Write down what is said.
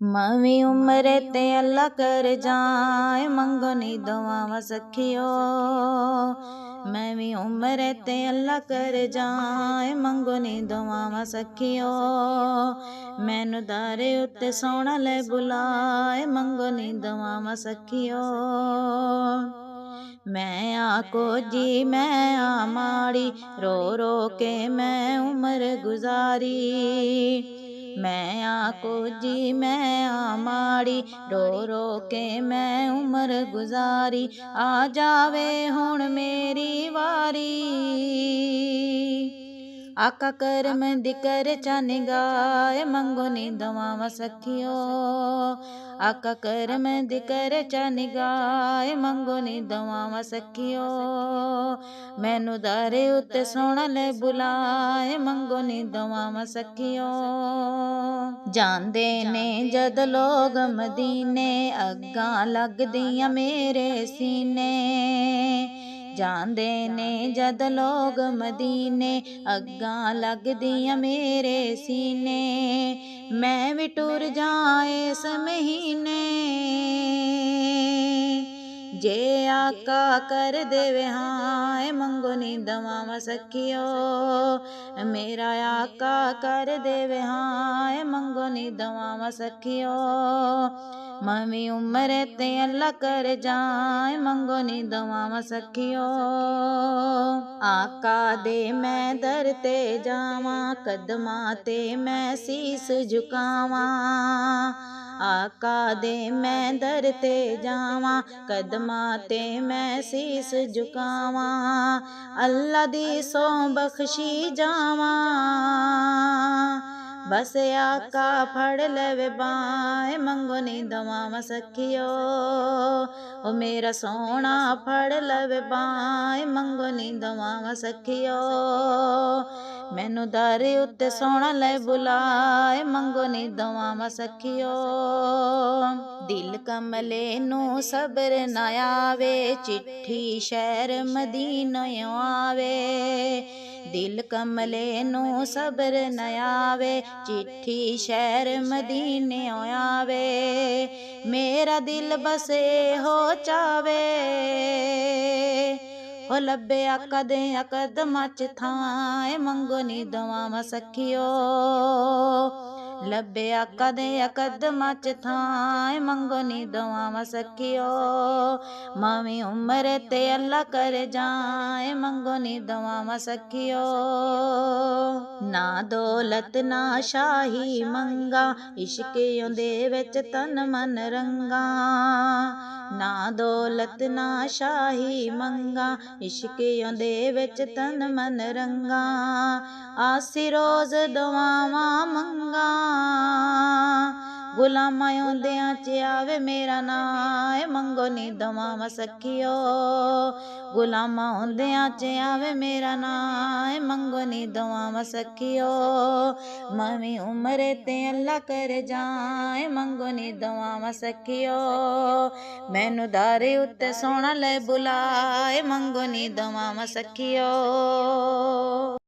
मवी उम्र ते अल्लाह कर जाए मंगो नी दुआवां सखियो। मैं भी उम्र ते अल्लाह कर जाए मंगो नी दुआवां सखियो। मैनू दारे उत्ते सोहना ले बुलाए मंगो नी दुआवां सखियो। मैं आको जी मैं आ माड़ी रो रो के मैं उम्र गुजारी। मैं आको जी मैं आ माड़ी रो रो के मैं उम्र गुजारी। आ जावे हुण मेरी वारी। आका करम दी कर चा निगाह मंगो नी दुआवां सखियो। आका करम दी कर चा निगाह मंगो नी दुआवां सखियो। मैनू दारे उत्ते सोहना ले बुलाए मंगो नी दुआवां सखियो। जांदे ने जद लोग मदीने अग्गां लगदियां मेरे सीने। जांदे ने जद लोग मदीने अग्गां लगदियां मेरे सीने। मैं भी टुर जां इस महीने। जे आका कर देवे हाय मंगो नी दुआवां सखियो। मेरा आका कर देवे हाय मंगो नी दुआवां सखियो। मवी उम्र ते अल्लाह कर जाए मंगो नी दुआवां सखियो। आका दे मैं दर ते जावां कदमां ते मैं सीस झुकावां। आका दे मैं दर ते जावां कदमां ते मैं सीस झुकावां। अल्लाह दी सौ बख्शी जावां। बस आका फड़ लवे बाएं मंगो नी दुआवां सखियो। ओ मेरा सोहना फड़ लवे बाएं मंगो नी दुआवां सखियो। मैनू दारे उत्ते सोहना ले बुलाए मंगो नी दुआवां सखियो। दिल कमले नू सबर ना आवे चिट्ठी शहर मदीनों आवे। दिल कमले नू सबर न आवे चिट्ठी शहर मदीनों आवे। मेरा दिल बसे हो चावे हो लब्बे आका दे कदमां च थां मंगो नी दुआवां सखियो। लब्बे आका दे कदमां च थां मंगो नी दुआवां सखियो। मवी उम्र ते अल्लाह कर जाए मंगो नी दुआवां सखियो। ना दौलत ना शाही मंगा इश्कियों दे विच तन मन रंगा। ना दौलत ना शाही मंगा इश्कियों दे विच तन मन रंगा। आसी रोज दुआवां मंगा गुलामां औंदियां च आवे मेरा नां मंगो नी दुआवां सखियो। गुलामां औंदियां च आवे मेरा नां मंगो नी दुआवां सखियो। मवी उम्र ते अल्लाह कर जाए मंगो नी दुआवां सखियो। मैनू दारे उत्ते सोहना ले बुलाए मंगो नी दुआवां सखियो।